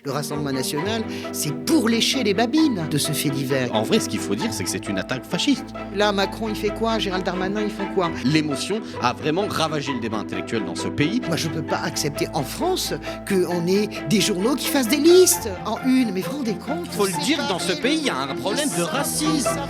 Le Rassemblement national, c'est pour lécher les babines de ce fait divers. En vrai, ce qu'il faut dire, c'est que c'est une attaque fasciste. Là, Macron, il fait quoi? Gérald Darmanin, ils font quoi? L'émotion a vraiment ravagé le débat intellectuel dans ce pays. Moi, je peux pas accepter en France qu'on ait des journaux qui fassent des listes en une. Mais vous vous rendez compte? Faut le dire, dans ce pays, il y a un problème de racisme.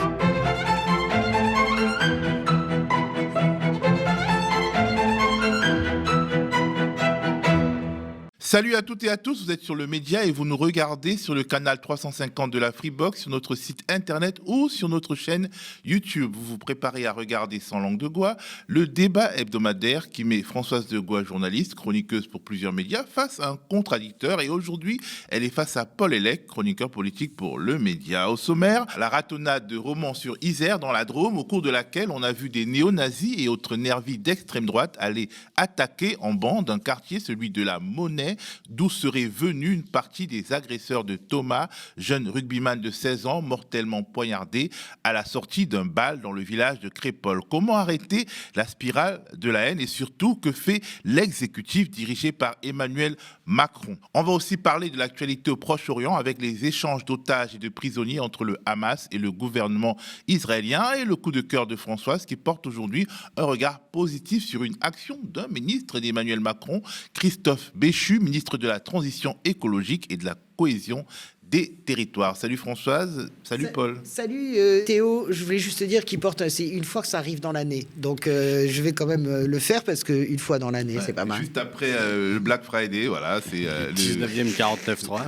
Salut à toutes et à tous, vous êtes sur le Média et vous nous regardez sur le canal 350 de la Freebox, sur notre site internet ou sur notre chaîne YouTube. Vous vous préparez à regarder sans langue de bois le débat hebdomadaire qui met Françoise de Gois, journaliste, chroniqueuse pour plusieurs médias, face à un contradicteur. Et aujourd'hui, elle est face à Paul Hellec, chroniqueur politique pour Le Média. Au sommaire, la ratonnade de Romans-sur-Isère dans la Drôme, au cours de laquelle on a vu des néo-nazis et autres nervis d'extrême droite aller attaquer en bande un quartier, celui de la Monnaie, d'où serait venue une partie des agresseurs de Thomas, jeune rugbyman de 16 ans, mortellement poignardé à la sortie d'un bal dans le village de Crépol. Comment arrêter la spirale de la haine et surtout que fait l'exécutif dirigé par Emmanuel Macron? On va aussi parler de l'actualité au Proche-Orient avec les échanges d'otages et de prisonniers entre le Hamas et le gouvernement israélien et le coup de cœur de Françoise qui porte aujourd'hui un regard positif sur une action d'un ministre d'Emmanuel Macron, Christophe Béchu, ministre de la Transition écologique et de la cohésion des territoires. Salut Françoise, salut Paul. Salut Théo, je voulais juste te dire qu'il porte, c'est une fois que ça arrive dans l'année. Donc je vais quand même le faire parce qu'une fois dans l'année, c'est pas mal. Juste après le Black Friday, voilà, c'est le 19e 49.3.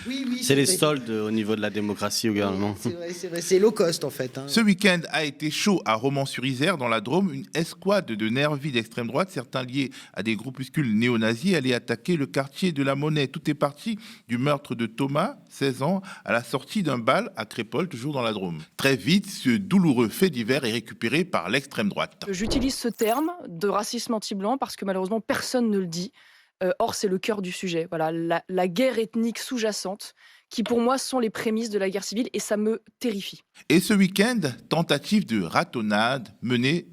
Oui, c'est les vrai. soldes au niveau de la démocratie au gouvernement. C'est vrai, c'est low cost en fait. Ce week-end a été chaud à Romans-sur-Isère, dans la Drôme. Une escouade de nervis d'extrême droite, certains liés à des groupuscules néo-nazis, allait attaquer le quartier de la Monnaie. Tout est parti du meurtre de Thomas, 16 ans, à la sortie d'un bal à Crépol, toujours dans la Drôme. Très vite, ce douloureux fait divers est récupéré par l'extrême droite. J'utilise ce terme de racisme anti-blanc parce que malheureusement personne ne le dit. Or, c'est le cœur du sujet. Voilà, la guerre ethnique sous-jacente, qui pour moi sont les prémices de la guerre civile, et ça me terrifie. Et ce week-end, tentative de ratonnade menée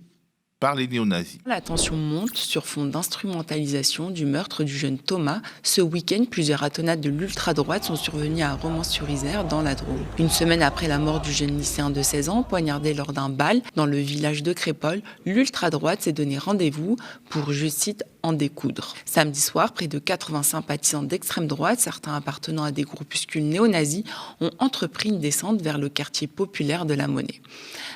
par les néo-nazis. La tension monte sur fond d'instrumentalisation du meurtre du jeune Thomas. Ce week-end, plusieurs ratonnades de l'ultra-droite sont survenues à Romans-sur-Isère, dans la Drôme. Une semaine après la mort du jeune lycéen de 16 ans, poignardé lors d'un bal dans le village de Crépol, l'ultra-droite s'est donné rendez-vous pour, je cite, en découdre. Samedi soir, près de 80 sympathisants d'extrême droite, certains appartenant à des groupuscules néo-nazis, ont entrepris une descente vers le quartier populaire de la Monnaie.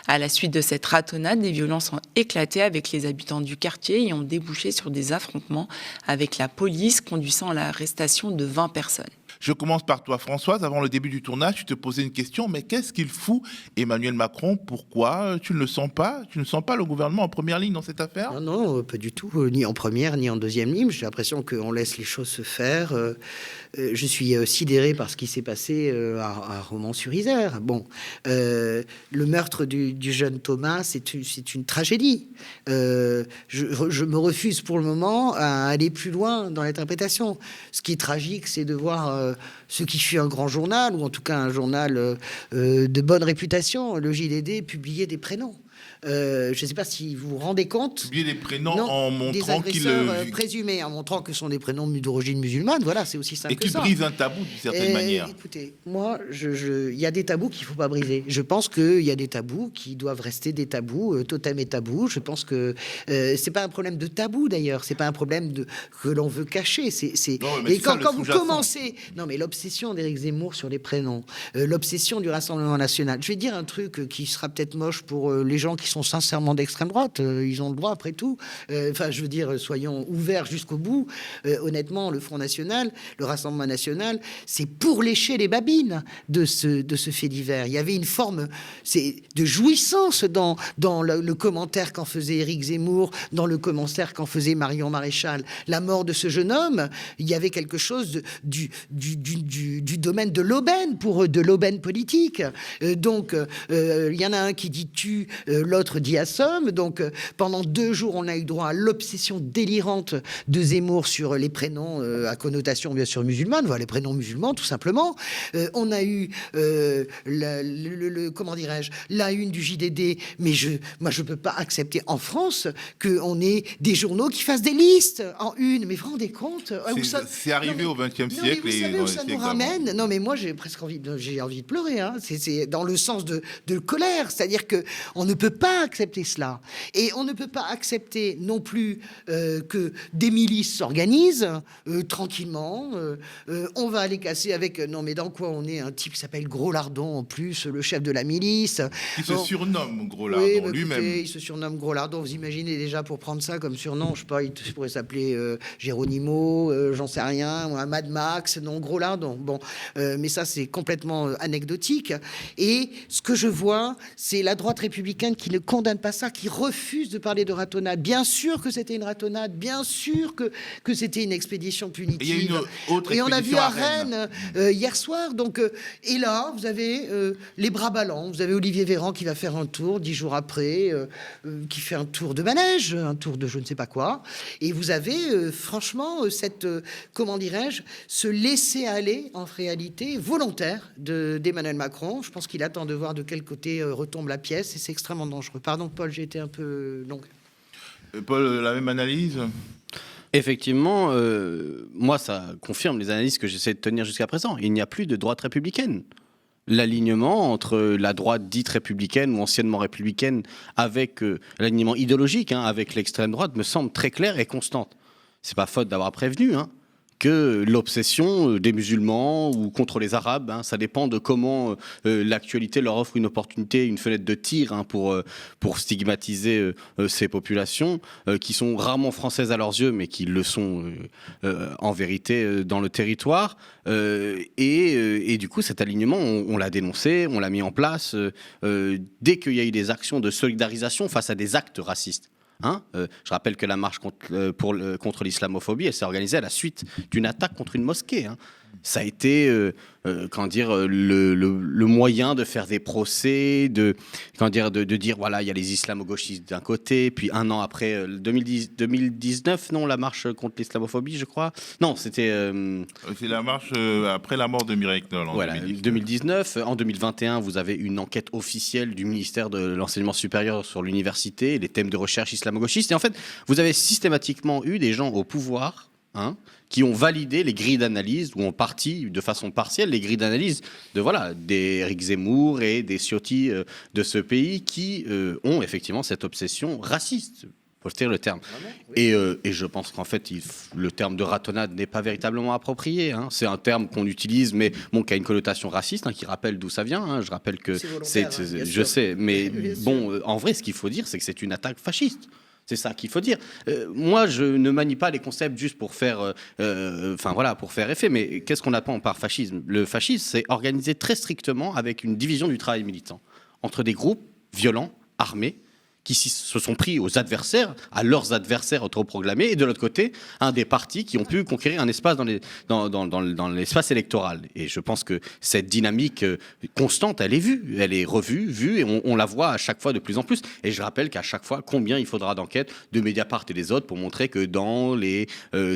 À la suite de cette ratonnade, des violences ont éclaté avec les habitants du quartier et ont débouché sur des affrontements avec la police, conduisant à l'arrestation de 20 personnes. Je commence par toi, Françoise. Avant le début du tournage, tu te posais une question. Mais qu'est-ce qu'il fout, Emmanuel Macron? Pourquoi? Tu ne le sens pas? Tu ne sens pas le gouvernement en première ligne dans cette affaire? Non, pas du tout. Ni en première, ni en deuxième ligne. J'ai l'impression qu'on laisse les choses se faire. Je suis sidéré par ce qui s'est passé à Romans-sur-Isère. Bon, le meurtre du jeune Thomas, c'est une tragédie. Je me refuse pour le moment à aller plus loin dans l'interprétation. Ce qui est tragique, c'est de voir ce qui fut un grand journal, ou en tout cas un journal de bonne réputation, le JDD, publier des prénoms. Je ne sais pas si vous vous rendez compte. Publier les prénoms en montrant des qu'ils... agresseurs présumés, en montrant que ce sont des prénoms d'origine musulmane. Voilà, c'est aussi simple Et que qui ça. brise un tabou d'une certaine manière. Écoutez, moi, il y a des tabous qu'il ne faut pas briser. Je pense qu'il y a des tabous qui doivent rester des tabous, totem et tabou. Je pense que c'est pas un problème de tabou d'ailleurs. C'est pas un problème que l'on veut cacher. Et quand vous commencez, non mais l'obsession d'Éric Zemmour sur les prénoms, l'obsession du Rassemblement national. Je vais dire un truc qui sera peut-être moche pour les gens qui sont sincèrement d'extrême droite, ils ont le droit après tout. Enfin, je veux dire, soyons ouverts jusqu'au bout. Honnêtement, le Front National, le Rassemblement National, c'est pour lécher les babines de ce fait divers. Il y avait une forme de jouissance dans le commentaire qu'en faisait Éric Zemmour, dans le commentaire qu'en faisait Marion Maréchal. La mort de ce jeune homme, il y avait quelque chose du domaine de l'aubaine, pour eux, de l'aubaine politique. Donc, il y en a un qui dit tu, l'autre l'autre dit assomme. Donc pendant 2 jours, on a eu droit à l'obsession délirante de Zemmour sur les prénoms à connotation bien sûr musulmane, voilà, les prénoms musulmans tout simplement. On a eu comment dirais-je, la une du JDD, mais moi je peux pas accepter en France qu'on ait des journaux qui fassent des listes en une. Mais vous vous rendez compte? C'est arrivé au XXe siècle. Vous savez dans où les ça nous siècles ramène? d'avant. Non, mais moi j'ai presque envie de pleurer. Hein. C'est dans le sens de colère, c'est-à-dire que on ne peut pas accepter cela, et on ne peut pas accepter non plus que des milices s'organisent tranquillement. On va aller casser avec. Non, mais dans quoi on est? Un type qui s'appelle Gros Lardon en plus, le chef de la milice. Qui se surnomme Gros Lardon Oui, bah, lui-même. écoutez, il se surnomme Gros Lardon. Vous imaginez déjà pour prendre ça comme surnom, je sais pas, il pourrait s'appeler Géronimo, j'en sais rien, ou un Mad Max, non, Gros Lardon. Bon, mais ça c'est complètement anecdotique. Et ce que je vois, c'est la droite républicaine qui ne condamne pas ça, qui refuse de parler de ratonnade. Bien sûr que c'était une ratonnade, bien sûr que c'était une expédition punitive. Et il y a une autre Et on a vu expédition à à Rennes. Rennes hier soir. Donc, et là, vous avez les bras ballants. Vous avez Olivier Véran qui va faire un tour 10 jours après, qui fait un tour de manège, un tour de je ne sais pas quoi. Et vous avez franchement cette, comment dirais-je, ce laisser aller en réalité volontaire d'Emmanuel Macron. Je pense qu'il attend de voir de quel côté retombe la pièce, et c'est extrêmement dangereux. Pardon, Paul, j'ai été un peu longue. Paul, la même analyse? Effectivement, moi, ça confirme les analyses que j'essaie de tenir jusqu'à présent. Il n'y a plus de droite républicaine. L'alignement entre la droite dite républicaine ou anciennement républicaine avec l'alignement idéologique, avec l'extrême droite, me semble très clair et constante. C'est pas faute d'avoir prévenu que l'obsession des musulmans ou contre les arabes, ça dépend de comment l'actualité leur offre une opportunité, une fenêtre de tir pour stigmatiser ces populations qui sont rarement françaises à leurs yeux, mais qui le sont en vérité dans le territoire. Et du coup, cet alignement, on l'a dénoncé, on l'a mis en place dès qu'il y a eu des actions de solidarisation face à des actes racistes. Je rappelle que la marche contre l'islamophobie, elle s'est organisée à la suite d'une attaque contre une mosquée. Ça a été le moyen de faire des procès, de dire voilà, il y a les islamo-gauchistes d'un côté, puis un an après, 2019, non, la marche contre l'islamophobie, je crois. Non, c'était... C'est la marche après la mort de Mireille Knoll. Voilà, 2019. En 2021, vous avez une enquête officielle du ministère de l'Enseignement supérieur sur l'université, les thèmes de recherche islamo-gauchistes. Et en fait, vous avez systématiquement eu des gens au pouvoir qui ont validé les grilles d'analyse, ou en partie, de façon partielle, les grilles d'analyse d'Éric Zemmour et des Ciotti de ce pays qui ont effectivement cette obsession raciste, pour dire le terme. Oui. Et je pense qu'en fait, le terme de ratonnade n'est pas véritablement approprié. C'est un terme qu'on utilise, mais qui a une connotation raciste, qui rappelle d'où ça vient. Je rappelle que je sais, mais en vrai, ce qu'il faut dire, c'est que c'est une attaque fasciste. C'est ça qu'il faut dire. Moi, je ne manie pas les concepts juste pour faire, pour faire effet. Mais qu'est-ce qu'on appelle par fascisme? Le fascisme, c'est organisé très strictement avec une division du travail militant entre des groupes violents, armés, qui se sont pris aux adversaires, à leurs adversaires autoproclamés, et de l'autre côté, des partis qui ont pu conquérir un espace dans l'espace électoral. Et je pense que cette dynamique constante, elle est vue, elle est revue, et on la voit à chaque fois de plus en plus. Et je rappelle qu'à chaque fois, combien il faudra d'enquêtes de Mediapart et des autres pour montrer que dans les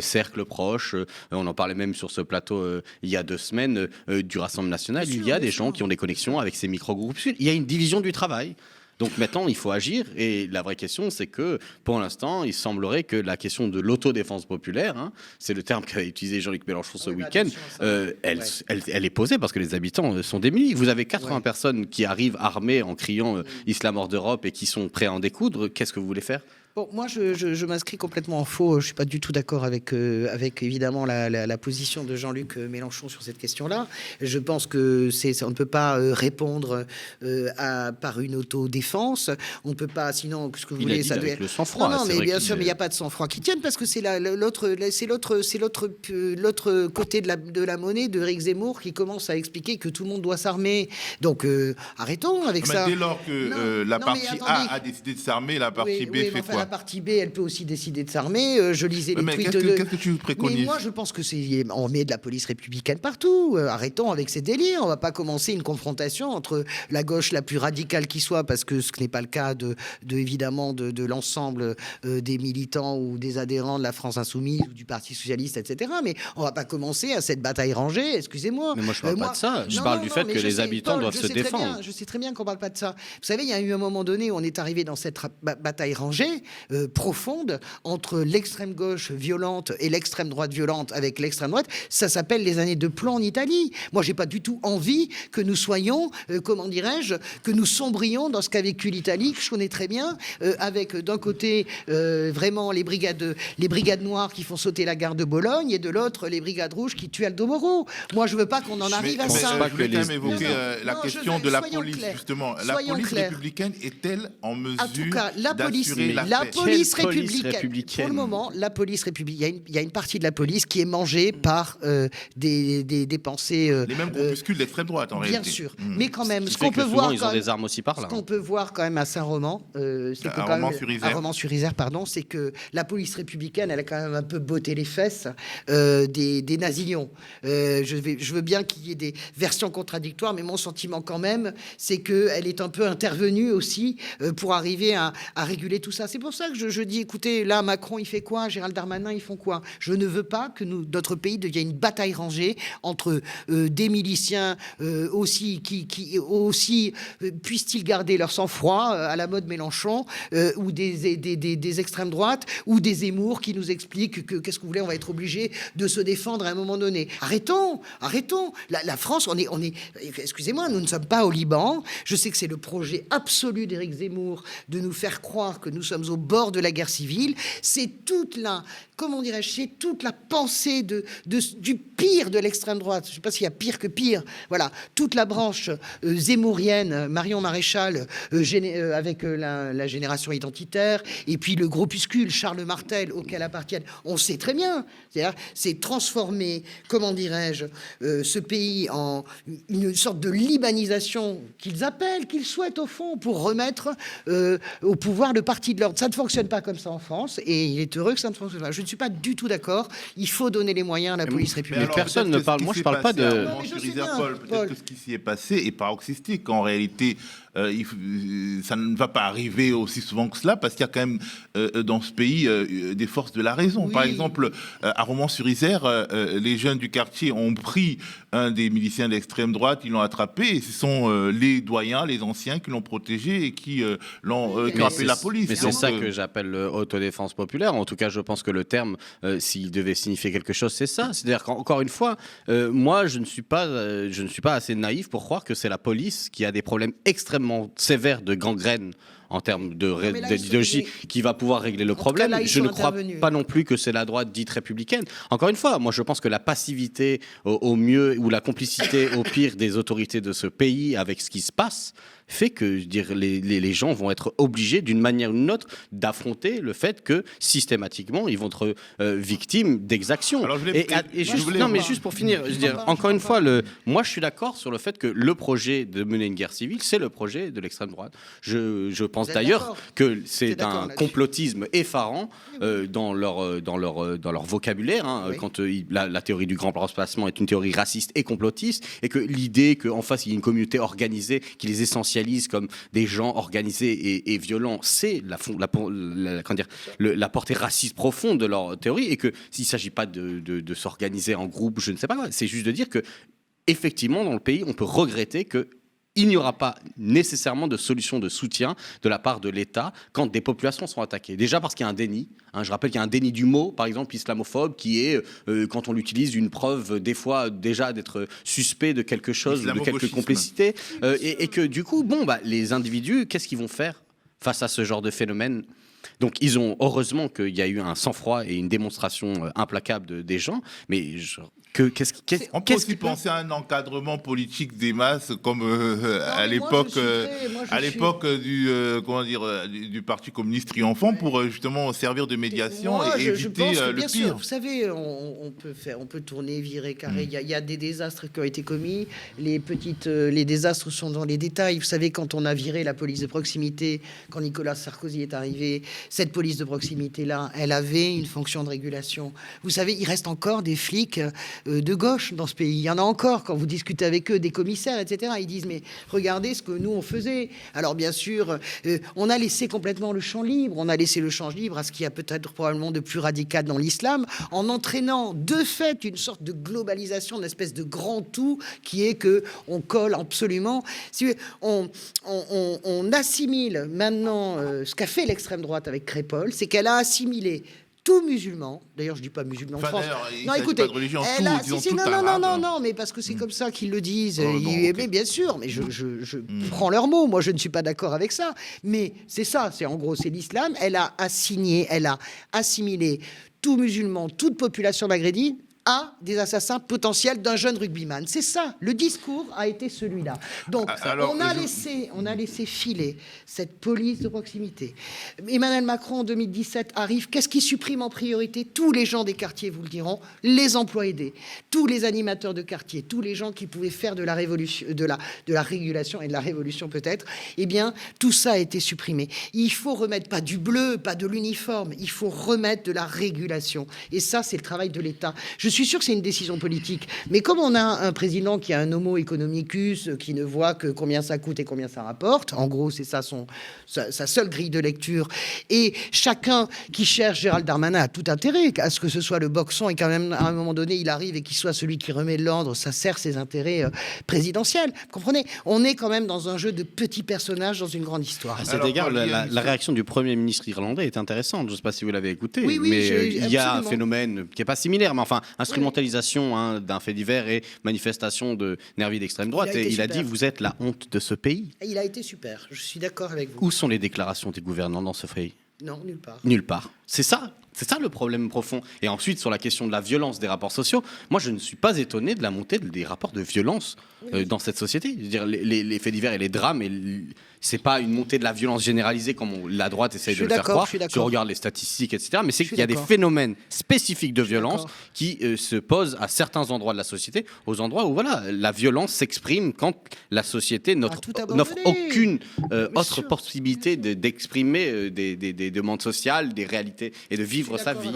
cercles proches, on en parlait même sur ce plateau il y a 2 semaines, du Rassemblement national, il y a des gens qui ont des connexions avec ces micro-groupes. Il y a une division du travail. Donc maintenant, il faut agir, et la vraie question, c'est que pour l'instant, il semblerait que la question de l'autodéfense populaire, c'est le terme qu'a utilisé Jean-Luc Mélenchon ce week-end, elle est posée parce que les habitants sont démunis. Vous avez 80 personnes qui arrivent armées en criant Islam hors d'Europe et qui sont prêts à en découdre. Qu'est-ce que vous voulez faire ? Bon, moi, je m'inscris complètement en faux. Je suis pas du tout d'accord avec évidemment la position de Jean-Luc Mélenchon sur cette question-là. Je pense que on ne peut pas répondre par une autodéfense. On ne peut pas, sinon, ce que vous voulez, ça doit être le sang-froid. Non, mais bien sûr, mais il n'y a pas de sang-froid qui tienne parce que c'est l'autre côté de la monnaie de Éric Zemmour qui commence à expliquer que tout le monde doit s'armer. Donc, arrêtons avec ça. Dès lors que la partie A a décidé de s'armer, la partie B fait quoi? la partie B, elle peut aussi décider de s'armer. Je lisais les Mais tweets qu'est-ce que tu préconises? Mais moi, je pense que on met de la police républicaine partout. Arrêtons avec ces délires. On va pas commencer une confrontation entre la gauche la plus radicale qui soit, parce que ce n'est pas le cas évidemment de l'ensemble des militants ou des adhérents de la France Insoumise ou du Parti Socialiste, etc. Mais on va pas commencer à cette bataille rangée. Excusez-moi. Mais moi, je parle pas de ça. Je parle du fait que les habitants doivent se défendre. Je sais très bien qu'on parle pas de ça. Vous savez, il y a eu un moment donné où on est arrivé dans cette bataille rangée profonde entre l'extrême gauche violente et l'extrême droite violente avec l'extrême droite. Ça s'appelle les années de plomb en Italie. Moi, j'ai pas du tout envie que nous soyons, comment dirais-je, que nous sombrions dans ce qu'a vécu l'Italie, que je connais très bien, avec d'un côté vraiment les brigades noires qui font sauter la gare de Bologne et de l'autre les brigades rouges qui tuent Aldo Moro. Moi, je veux pas qu'on en arrive à ça. Je voulais quand même évoquer la question de la police, clairs. justement. La police républicaine est-elle en mesure en tout cas, la police républicaine. Pour le moment, la police républicaine, il y a une partie de la police qui est mangée par des pensées. Les mêmes groupuscules d'extrême droite, en réalité. Bien sûr. Mais quand même, ce qu'on peut voir. Ils ont des armes aussi par là. Ce qu'on peut voir quand même à Saint-Romain, à Romans-sur-Isère, pardon, c'est que la police républicaine, elle a quand même un peu botté les fesses des nazillons. Je veux bien qu'il y ait des versions contradictoires, mais mon sentiment quand même, c'est qu'elle est un peu intervenue aussi pour arriver à réguler tout ça. C'est pour ça que je dis, écoutez, là, Macron, il fait quoi? Gérald Darmanin, ils font quoi? Je ne veux pas que notre pays devienne une bataille rangée entre des miliciens aussi, qui puissent-ils garder leur sang-froid à la mode Mélenchon, ou des extrêmes droites, ou des Zemmour qui nous expliquent que qu'est-ce que vous voulez, on va être obligé de se défendre à un moment donné. Arrêtons. La France, on est, excusez-moi, nous ne sommes pas au Liban. Je sais que c'est le projet absolu d'Éric Zemmour de nous faire croire que nous sommes au bord de la guerre civile. C'est toute la pensée du pire de l'extrême droite. Je ne sais pas s'il y a pire que pire. Voilà, toute la branche zemmourienne, Marion Maréchal, avec la génération identitaire, et puis le groupuscule Charles Martel auquel appartiennent. On sait très bien. C'est transformer, comment dirais-je, ce pays en une sorte de libanisation qu'ils souhaitent au fond, pour remettre au pouvoir le parti de l'ordre. Ça ne fonctionne pas comme ça en France, et il est heureux que ça ne fonctionne pas. Je ne suis pas du tout d'accord. Il faut donner les moyens à la police républicaine. Alors, personne ne parle. Moi, je ne parle pas de. Peut-être que ce qui s'y est passé est paroxystique. En réalité, ça ne va pas arriver aussi souvent que cela, parce qu'il y a quand même dans ce pays des forces de la raison. Oui. Par exemple, à Romans-sur-Isère, les jeunes du quartier ont pris un des miliciens de l'extrême droite, ils l'ont attrapé, et ce sont les doyens, les anciens qui l'ont protégé et qui l'ont appelé la police. Mais c'est ça que j'appelle l'autodéfense populaire. En tout cas, je pense que le terme, s'il devait signifier quelque chose, c'est ça. C'est-à-dire qu'encore une fois, moi, je ne suis pas assez naïf pour croire que c'est la police qui a des problèmes extrêmement sévères de gangrène en termes d'idéologie qui va pouvoir régler le problème. Je ne crois pas non plus que c'est la droite dite républicaine. Encore une fois, moi je pense que la passivité au mieux ou la complicité au pire des autorités de ce pays avec ce qui se passe fait que, je veux dire, les gens vont être obligés d'une manière ou d'une autre d'affronter le fait que systématiquement ils vont être victimes d'exactions. Juste pour finir, je veux dire, encore une fois, moi je suis d'accord sur le fait que le projet de mener une guerre civile, c'est le projet de l'extrême droite. Je pense d'ailleurs que c'est un complotisme effarant dans leur vocabulaire, quand la théorie du grand remplacement est une théorie raciste et complotiste, et que l'idée qu'en face il y ait une communauté organisée qui les essentialise comme des gens organisés et violents, c'est la portée raciste profonde de leur théorie, et que s'il ne s'agit pas de s'organiser en groupe, je ne sais pas quoi, c'est juste de dire que effectivement dans le pays on peut regretter que il n'y aura pas nécessairement de solution de soutien de la part de l'État quand des populations sont attaquées. Déjà parce qu'il y a un déni. Je rappelle qu'il y a un déni du mot, par exemple islamophobe, qui est, quand on l'utilise, une preuve des fois déjà d'être suspect de quelque chose, de quelque complicité. Et que du coup, les individus, qu'est-ce qu'ils vont faire face à ce genre de phénomène ? Donc heureusement qu'il y a eu un sang-froid et une démonstration implacable des gens, mais On peut aussi penser à un encadrement politique des masses, comme à l'époque, du Parti communiste triomphant, pour justement servir de médiation et éviter le bien pire. sûr, vous savez, on peut tourner, virer, carré. Il y a des désastres qui ont été commis. Les désastres sont dans les détails. Vous savez, quand on a viré la police de proximité, quand Nicolas Sarkozy est arrivé, cette police de proximité-là, elle avait une fonction de régulation. Vous savez, il reste encore des flics de gauche dans ce pays. Il y en a encore, quand vous discutez avec eux, des commissaires, etc. Ils disent, mais regardez ce que nous, on faisait. Alors, bien sûr, on a laissé complètement le champ libre. On a laissé le champ libre à ce qu'il y a peut-être probablement de plus radical dans l'islam, en entraînant de fait une sorte de globalisation, une espèce de grand tout, qui est que on colle absolument. Si on assimile maintenant ce qu'a fait l'extrême droite avec Crépol, c'est qu'elle a assimilé tout musulman, d'ailleurs je dis pas musulman en France. Non, écoutez, non, mais parce que c'est comme ça qu'ils le disent. Mais bien sûr, mais je prends leurs mots. Moi, je ne suis pas d'accord avec ça. Mais c'est ça, en gros, c'est l'islam. Elle a assimilé tout musulman, toute population maghrébine à des assassins potentiels d'un jeune rugbyman. C'est ça, le discours a été celui-là. Donc, on a laissé filer cette police de proximité. Emmanuel Macron, en 2017, arrive. Qu'est-ce qui supprime en priorité? Tous les gens des quartiers vous le diront, les emplois aidés, tous les animateurs de quartier, tous les gens qui pouvaient faire de la révolution, de la régulation et de la révolution peut-être. Eh bien, tout ça a été supprimé. Il faut remettre pas du bleu, pas de l'uniforme. Il faut remettre de la régulation. Et ça, c'est le travail de l'État. Je suis sûr que c'est une décision politique, mais comme on a un président qui a un homo economicus, qui ne voit que combien ça coûte et combien ça rapporte, en gros c'est ça sa seule grille de lecture, et chacun qui cherche, Gérald Darmanin a tout intérêt à ce que ce soit le boxon et quand même à un moment donné il arrive et qu'il soit celui qui remet de l'ordre, ça sert ses intérêts présidentiels. Vous comprenez? On est quand même dans un jeu de petits personnages dans une grande histoire. À cet égard, la réaction du Premier ministre irlandais est intéressante. Je ne sais pas si vous l'avez écouté, mais il y a un phénomène qui n'est pas similaire, mais enfin instrumentalisation d'un fait divers et manifestation de nervis d'extrême droite. Et il a dit, vous êtes la honte de ce pays. Il a été super, je suis d'accord avec vous. Où sont les déclarations des gouvernants dans ce pays? Non, nulle part. Nulle part. C'est ça le problème profond. Et ensuite, sur la question de la violence des rapports sociaux, moi je ne suis pas étonné de la montée des rapports de violence dans cette société. Je veux dire, les faits divers et les drames, c'est pas une montée de la violence généralisée comme la droite essaye de le faire croire. Tu regardes les statistiques, etc. Mais c'est qu'il y a des phénomènes spécifiques de violence qui se posent à certains endroits de la société, aux endroits où la violence s'exprime quand la société n'offre aucune autre possibilité d'exprimer des demandes sociales, des réalités et de vivre sa vie.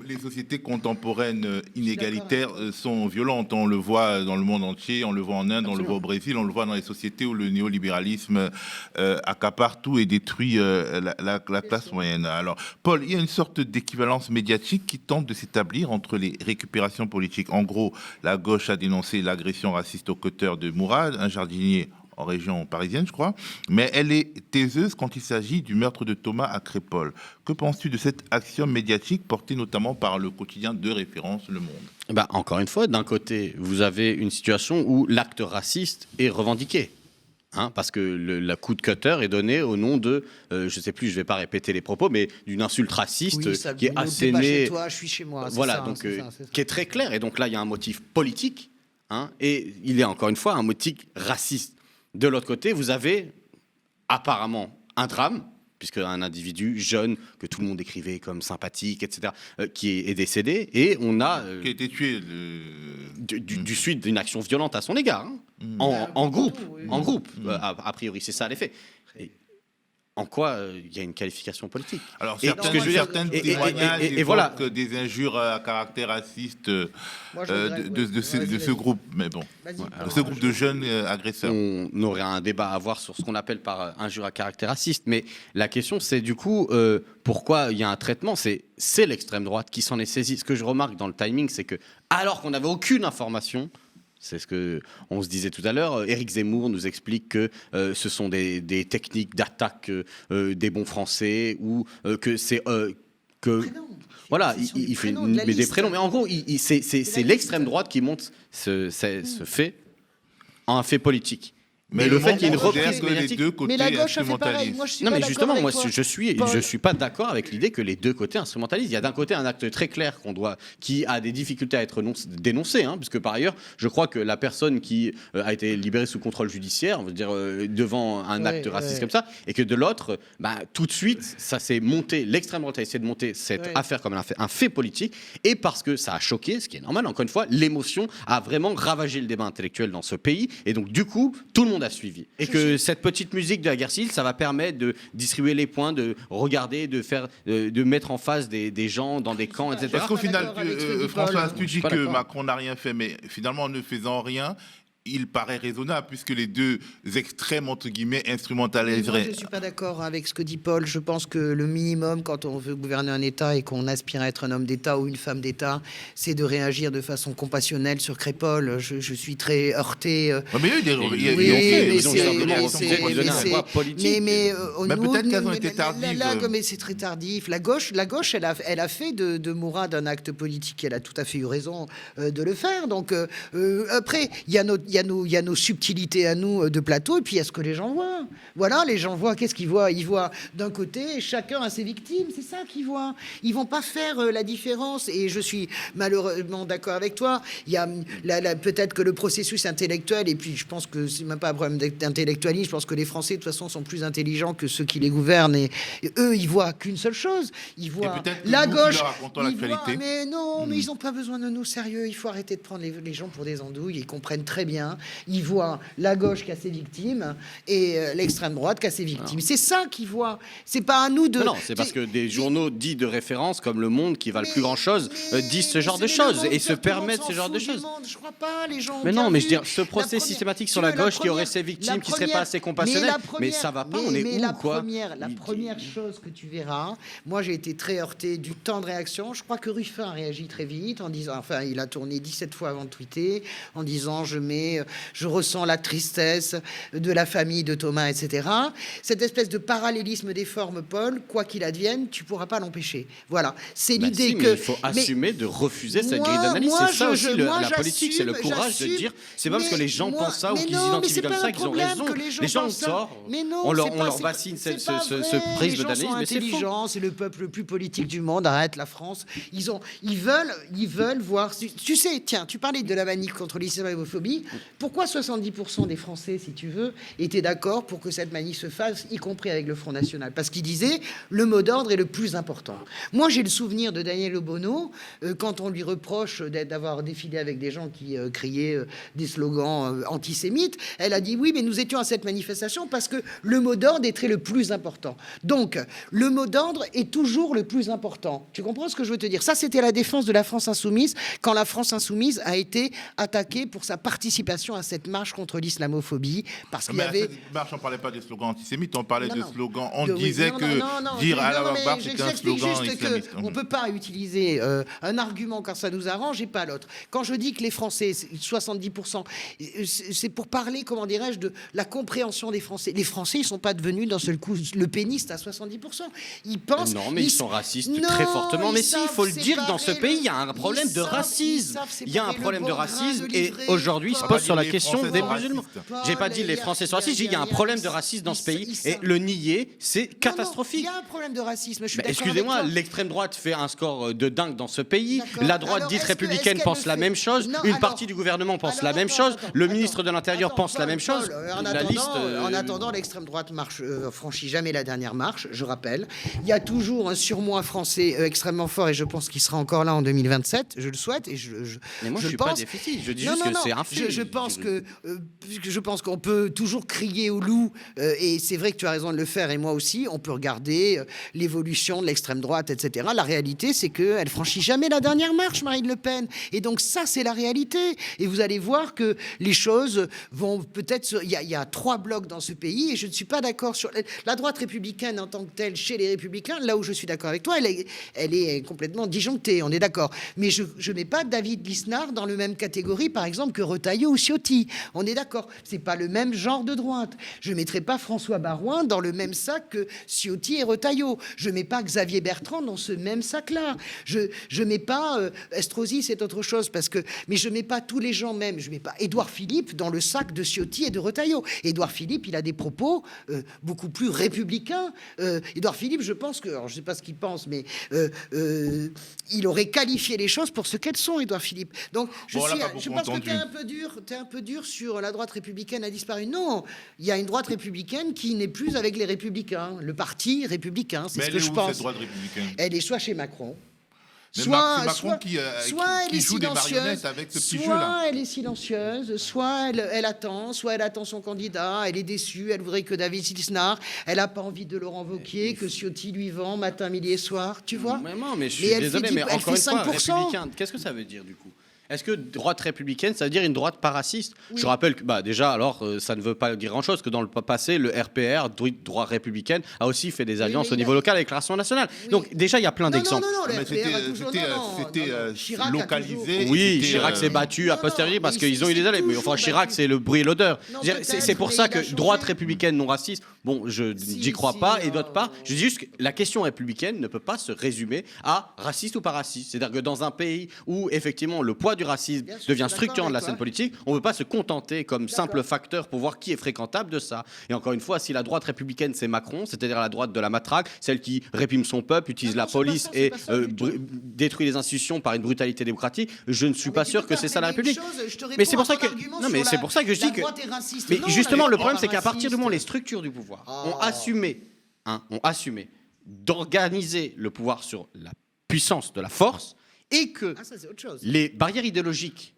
Les sociétés contemporaines inégalitaires sont violentes. On le voit dans le monde entier, on le voit en Inde, on le voit au Brésil, on le voit dans les sociétés où le néolibéralisme accapare tout et détruit la classe moyenne. Alors, Paul, il y a une sorte d'équivalence médiatique qui tente de s'établir entre les récupérations politiques. En gros, la gauche a dénoncé l'agression raciste au cutter de Mourad, un jardinier en région parisienne, je crois, mais elle est taiseuse quand il s'agit du meurtre de Thomas à Crépol. Que penses-tu de cette action médiatique portée notamment par le quotidien de référence Le Monde? Encore une fois, d'un côté, vous avez une situation où l'acte raciste est revendiqué. Parce que le coup de cutter est donné au nom de, je sais plus, je vais pas répéter les propos, mais d'une insulte raciste qui est assénée. Toi, je suis chez moi. Voilà, donc qui est très clair. Et donc là, il y a un motif politique, et il y a encore une fois un motif raciste. De l'autre côté, vous avez apparemment un drame, puisque un individu jeune que tout le monde décrivait comme sympathique, etc., qui est décédé, et on a qui a été tué du suite d'une action violente à son égard, en groupe, a priori, c'est ça l'effet. En quoi il y a une qualification politique? Alors, certains témoignages évoquent des injures à caractère raciste de ce groupe, mais bon, de ce groupe de jeunes agresseurs. On aurait un débat à avoir sur ce qu'on appelle par injure à caractère raciste, mais la question c'est du coup, pourquoi il y a un traitement? C'est l'extrême droite qui s'en est saisie. Ce que je remarque dans le timing, c'est que, alors qu'on n'avait aucune information, c'est ce qu'on se disait tout à l'heure. Éric Zemmour nous explique que ce sont des techniques d'attaque des bons Français ou que c'est voilà, il fait des prénoms. Mais en gros, c'est l'extrême droite qui monte ce fait en un fait politique. Mais le le fait monde qu'il y ait une considère reprise que les médiatique. deux côtés Mais la gauche a fait pareil. instrumentalisent. Moi, je suis Non, pas mais d'accord justement, avec moi, toi. je Paul. suis pas d'accord avec l'idée que les deux côtés instrumentalisent. Il y a d'un côté un acte très clair qui a des difficultés à être dénoncé, hein, puisque par ailleurs, je crois que la personne qui a été libérée sous contrôle judiciaire, on veut dire devant un acte raciste comme ça, et que de l'autre, tout de suite, ça s'est monté, l'extrême droite a essayé de monter cette affaire comme un fait politique, et parce que ça a choqué, ce qui est normal, encore une fois, l'émotion a vraiment ravagé le débat intellectuel dans ce pays, et donc du coup, tout le monde a suivi. Et que cette petite musique de la guerre civile, ça va permettre de distribuer les points, de regarder, de mettre en face des gens dans des camps, etc. Parce qu'au final, d'accord avec ce que dit Paul. François, tu dis pas que d'accord. Macron n'a rien fait, mais finalement, en ne faisant rien, il paraît raisonnable, puisque les deux extrêmes, entre guillemets, Moi, instrumentaliseraient. je ne suis pas d'accord avec ce que dit Paul. Je pense que le minimum, quand on veut gouverner un État et qu'on aspire à être un homme d'État ou une femme d'État, c'est de réagir de façon compassionnelle sur Crépol. Je suis très heurté. Mais il y a eu des Oui, il y a eu mais des- c'est- des simplement réactions refusé de donner un conditionnelles. poids politique. mais peut-être qu'elles ont été tardives. Mais c'est très tardif. La gauche, elle a fait de Mourad un acte politique. Elle a tout à fait eu raison de le faire. Donc après, il y a nos subtilités à nous de plateau, et puis il y a ce que les gens voient. Voilà, les gens voient. Qu'est-ce qu'ils voient? Ils voient d'un côté, chacun a ses victimes. C'est ça qu'ils voient. Ils vont pas faire la différence. Et je suis malheureusement d'accord avec toi. Il y a peut-être que le processus intellectuel, et puis je pense que c'est même pas un problème d'intellectualisme. Je pense que les Français de toute façon sont plus intelligents que ceux qui les gouvernent, et eux ils voient qu'une seule chose. Ils voient peut-être que la nous qui gauche. leur racontons Ils l'actualité. voient- mais non, mais ils n'ont pas besoin de nous, sérieux. Il faut arrêter de prendre les gens pour des andouilles. Ils comprennent très bien. Ils voient la gauche qui a ses victimes et l'extrême droite qui a ses victimes. C'est ça qu'ils voient. C'est pas à nous de. Non, c'est parce que des journaux dits de référence comme Le Monde, qui valent plus grand chose, disent ce genre de mais le choses monde, et se tout le monde permettent s'en ce genre de fout du choses. monde. Je crois pas, les gens. ont Mais bien non, mais vu. je veux dire, ce procès La première- systématique tu sur la vois, gauche qui aurait première- ses victimes, la qui serait pas première- assez compassionnel, la mais première- ça va pas, mais- on est mais où, la quoi? première chose que tu verras, moi j'ai été très heurté du temps de réaction. Je crois que Ruffin a réagi très vite en disant, enfin, il a tourné 17 fois avant de tweeter, en disant je ressens la tristesse de la famille de Thomas, etc. Cette espèce de parallélisme des formes, Paul, quoi qu'il advienne, tu pourras pas l'empêcher. Voilà, c'est Bah l'idée si, mais que. il faut assumer de refuser cette Moi- grille d'analyse. moi, C'est ça je- aussi moi, la politique, c'est le j'assume, courage de dire c'est pas parce que mais les gens moi- pensent ça ou mais qu'ils non, mais s'identifient c'est comme pas ça un qu'ils ont problème raison. que les gens ont pensent ça. tort. Mais non, On c'est pas- leur c'est- bassine c'est ce pas prisme vrai. Les gens d'analyse, sont mais c'est faux. intelligents, c'est le peuple le plus politique du monde. Arrête la France. Ils veulent voir. Tu sais, tiens, tu parlais de la manif contre l'islamophobie. Pourquoi 70% des Français, si tu veux, étaient d'accord pour que cette manif se fasse, y compris avec le Front National? Parce qu'ils disaient le mot d'ordre est le plus important. Moi, j'ai le souvenir de Daniel Obono quand on lui reproche d'avoir défilé avec des gens qui criaient des slogans antisémites. Elle a dit oui, mais nous étions à cette manifestation parce que le mot d'ordre était le plus important. Donc, le mot d'ordre est toujours le plus important. Tu comprends ce que je veux te dire? Ça, c'était la défense de la France insoumise quand la France insoumise a été attaquée pour sa participation à cette marche contre l'islamophobie, parce qu'il y Mais à avait... cette marche, on ne parlait pas de slogans antisémites, on parlait Non, de non. slogans. On Oui, disait non, que non, dire non, Allah non, mais Akbar, c'était un j'explique slogan juste que islamiste. on peut pas utiliser un argument quand ça nous arrange et pas l'autre. Quand je dis que les Français, 70%, c'est pour parler, comment dirais-je, de la compréhension des Français. Les Français, ils sont pas devenus d'un seul coup le péniste à 70%. Ils pensent... Non, mais ils sont racistes Non, très fortement. Mais ils si, il savent faut le dire, dans ce séparer pays, le- il y a un problème ils de savent- racisme. ils savent Il y a un séparer problème le de bon grain racisme de et l'ivraie. aujourd'hui, il se Paul, pose sur la les question Français des sont musulmans. racistes. J'ai pas dit les Français sont racistes, j'ai dit il y a un problème de racisme dans ce pays et le nier, c'est Non, non, catastrophique. il y a un problème de racisme. Je suis Bah, d'accord excusez-moi, avec toi. l'extrême droite fait un score de dingue dans ce pays. D'accord. La droite Alors, dite est-ce républicaine qu'elle pense le la fait même chose. Non, Une alors- partie du gouvernement pense la Alors, même attends, chose. attends, Le attends. ministre de l'Intérieur Attends, pense la Paul, même chose. Paul, en La attendant, l'extrême droite franchit jamais la dernière marche, je rappelle. Il y a toujours un surmoi français extrêmement fort et je pense qu'il sera encore là en 2027. Je le souhaite et Mais moi, je le suis pas pense. déficit. Je dis Non, juste non, que non. c'est un fait. Je pense qu'on peut toujours crier au loup et c'est vrai que tu as raison de le faire et moi aussi. On peut regarder l'évolution de l'extrême droite, etc. La réalité, c'est qu'elle franchit jamais la dernière marche, Marine Le Pen. Et donc ça, c'est la réalité. Et vous allez voir que les choses vont peut-être... Il y a 3 blocs dans ce pays et je ne suis pas d'accord sur... La droite républicaine en tant que telle, chez les Républicains, là où je suis d'accord avec toi, elle est complètement disjonctée, on est d'accord. Mais je ne mets pas David Lisnard dans la même catégorie, par exemple, que Retailleau ou Ciotti. On est d'accord. C'est pas le même genre de droite. Je mettrai pas François Baroin dans le même sac que Ciotti et Retailleau. Je mets pas Xavier Bertrand dans ce même sac-là. Je mets pas Estrosi, c'est autre chose mais je mets pas tous les gens même. Je mets pas Édouard Philippe dans le sac de Ciotti et de Retailleau. Édouard Philippe, il a des propos beaucoup plus républicains. Édouard Philippe, je pense que, alors je sais pas ce qu'il pense, mais il aurait qualifié les choses pour ce qu'elles sont, Édouard Philippe. Donc je pense que t'es un peu dur sur la droite républicaine a disparu. Non, il y a une droite républicaine qui n'est plus avec les républicains, le parti républicain, c'est ce que je pense. Cette droite républicaine. Elle est soit chez Macron. Mais Soit, c'est Macron qui joue des marionnettes avec ce petit jeu-là. Soit elle est silencieuse, soit elle attend, soit elle attend son candidat, elle est déçue, elle voudrait que David Lisnard, elle n'a pas envie de Laurent Wauquiez, que Ciotti lui vend matin, midi et soir, tu vois. Mais je suis désolé, mais encore une fois, républicain, qu'est-ce que ça veut dire du coup ? Est-ce que droite républicaine, ça veut dire une droite pas raciste ? Oui. Je rappelle que déjà, alors, ça ne veut pas dire grand-chose, que dans le passé, le RPR, droite républicaine, a aussi fait des alliances au niveau local avec la Rassemblement national. Oui. Donc déjà, il y a plein d'exemples. C'était localisé. Oui, Chirac s'est battu a posteriori parce qu'ils ont eu des alliés. Mais enfin, Chirac, c'est le bruit et l'odeur. C'est pour ça que droite républicaine non raciste, bon, je n'y crois pas et d'autre part, je dis juste que la question républicaine ne peut pas se résumer à raciste ou pas raciste. C'est-à-dire que dans un pays où, effectivement, le poids du racisme devient structurant de la scène politique, on ne peut pas se contenter comme simple facteur pour voir qui est fréquentable de ça. Et encore une fois, si la droite républicaine c'est Macron, c'est-à-dire la droite de la matraque, celle qui réprime son peuple, utilise la police et détruit les institutions par une brutalité démocratique, je ne suis pas sûr que c'est ça la République. Mais c'est pour ça que c'est pour ça que je dis que mais justement le problème c'est qu'à partir du moment où les structures du pouvoir ont assumé d'organiser le pouvoir sur la puissance de la force et que les barrières idéologiques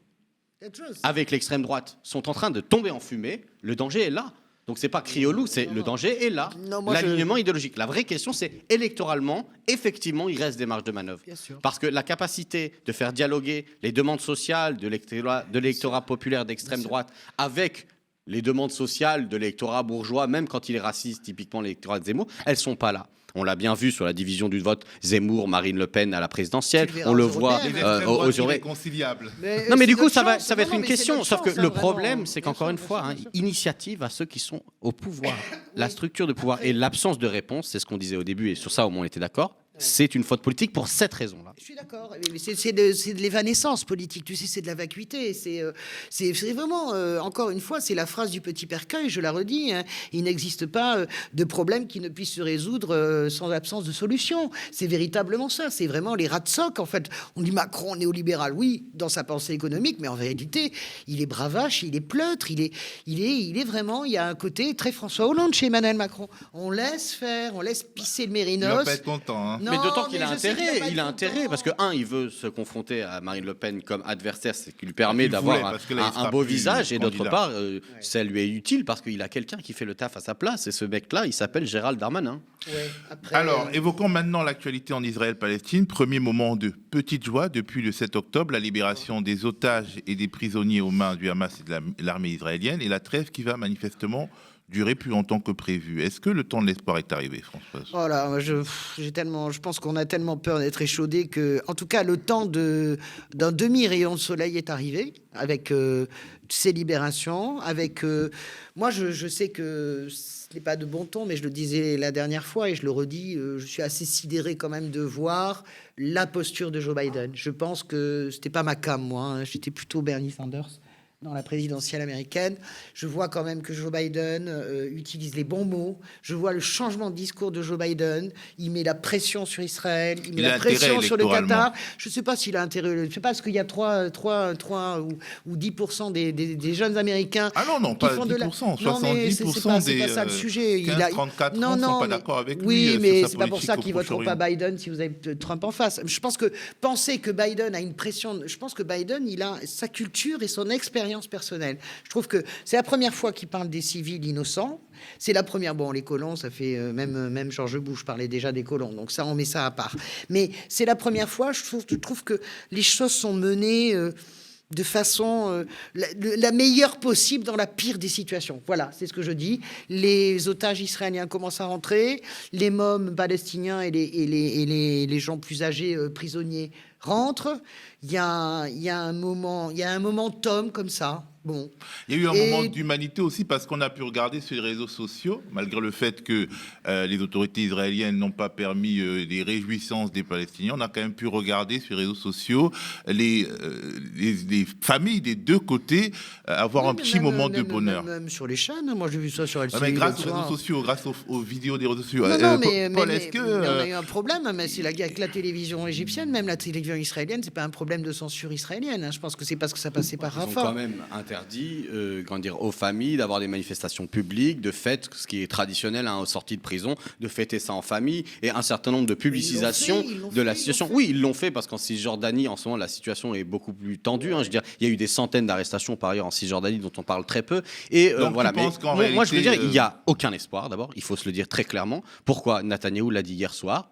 avec l'extrême droite sont en train de tomber en fumée, le danger est là. Donc c'est pas crier au loup, le danger est là. L'alignement idéologique. La vraie question, c'est électoralement, effectivement, il reste des marges de manœuvre. Parce que la capacité de faire dialoguer les demandes sociales de l'électorat populaire d'extrême droite avec les demandes sociales de l'électorat bourgeois, même quand il est raciste, typiquement l'électorat de Zemmour, elles sont pas là. On l'a bien vu sur la division du vote Zemmour, Marine Le Pen à la présidentielle. On le voit aux irréconciliables. Non, mais du coup, ça va être une question. Sauf que le problème, c'est qu'encore une fois, initiative à ceux qui sont au pouvoir. La structure de pouvoir et l'absence de réponse, c'est ce qu'on disait au début, et sur ça, au moins, on était d'accord. C'est une faute politique pour cette raison-là. Je suis d'accord. Mais c'est de l'évanescence politique. Tu sais, c'est de la vacuité. C'est vraiment, encore une fois, c'est la phrase du petit Percueil, je la redis. Il n'existe pas de problème qui ne puisse se résoudre sans absence de solution. C'est véritablement ça. C'est vraiment les rats de soc. En fait, on dit Macron néolibéral, oui, dans sa pensée économique, mais en réalité, il est bravache, il est pleutre, il est vraiment, il y a un côté très François Hollande chez Emmanuel Macron. On laisse faire, on laisse pisser le mérinos. Il va pas être content, hein. Mais d'autant qu'il a intérêt, parce que il veut se confronter à Marine Le Pen comme adversaire, ce qui lui permet d'avoir un beau visage, et d'autre part, ça lui est utile parce qu'il a quelqu'un qui fait le taf à sa place, et ce mec-là, il s'appelle Gérald Darmanin. Alors, évoquons maintenant l'actualité en Israël-Palestine. Premier moment de petite joie depuis le 7 octobre, la libération des otages et des prisonniers aux mains du Hamas et de l'armée israélienne, et la trêve qui va manifestement durer plus longtemps que prévu. Est-ce que le temps de l'espoir est arrivé, Françoise ? Voilà, je pense qu'on a tellement peur d'être échaudé que, en tout cas, le temps d'un demi-rayon de soleil est arrivé avec ces libérations. Moi, je sais que ce n'est pas de bon ton, mais je le disais la dernière fois et je le redis, je suis assez sidéré quand même de voir la posture de Joe Biden. Je pense que c'était pas ma came, moi. J'étais plutôt Bernie Sanders dans la présidentielle américaine. Je vois quand même que Joe Biden utilise les bons mots. Je vois le changement de discours de Joe Biden. Il met la pression sur Israël. Il met la pression sur le Qatar. Je ne sais pas s'il a intérêt. Je ne sais pas, parce qu'il y a 3 ou 10% des jeunes Américains. Ah non, pas 10%. 70% c'est pas ça le sujet. 34 ans ne sont pas d'accord avec lui. Oui, mais c'est pas pour ça qu'ils voteront pas Biden si vous avez Trump en face. Je pense que penser que Biden a une pression... Je pense que Biden, il a sa culture et son expérience personnelle. Je trouve que c'est la première fois qu'il parle des civils innocents. C'est la première... Bon, les colons, ça fait... même George Bush parlait déjà des colons. Donc ça, on met ça à part. Mais c'est la première fois, je trouve que les choses sont menées... de façon la meilleure possible dans la pire des situations. Voilà, c'est ce que je dis. Les otages israéliens commencent à rentrer, les mômes palestiniens et les gens plus âgés prisonniers rentrent. Il y a un momentum comme ça. Bon. Il y a eu un Et- moment d'humanité aussi parce qu'on a pu regarder sur les réseaux sociaux, malgré le fait que les autorités israéliennes n'ont pas permis les réjouissances des Palestiniens, on a quand même pu regarder sur les réseaux sociaux les familles des deux côtés avoir Oui, un mais petit moment de même- bonheur. Même sur les chaînes, moi j'ai vu ça sur LCI. Ah, mais grâce aux l'autre soir. réseaux sociaux, grâce aux vidéos des réseaux sociaux. Non, mais, Paul, mais- est-ce que mais on a eu un problème, mais c'est avec la télévision égyptienne, même la télévision israélienne, c'est pas un problème de censure israélienne. Hein. Je pense que c'est parce que ça passait par Ils ont Rafah. quand même interdit comment dire, aux familles d'avoir des manifestations publiques, de fête, ce qui est traditionnel aux sorties de prison, de fêter ça en famille, et un certain nombre de publicisations ils l'ont de la fait, situation. Oui, ils l'ont fait parce qu'en Cisjordanie, en ce moment, la situation est beaucoup plus tendue. Hein. Je veux dire, il y a eu des centaines d'arrestations par ailleurs en Cisjordanie dont on parle très peu. Et Donc, voilà. tu Mais penses qu'en moi, je veux réalité, dire, il n'y a aucun espoir. D'abord, il faut se le dire très clairement. Pourquoi Netanyahou l'a dit hier soir.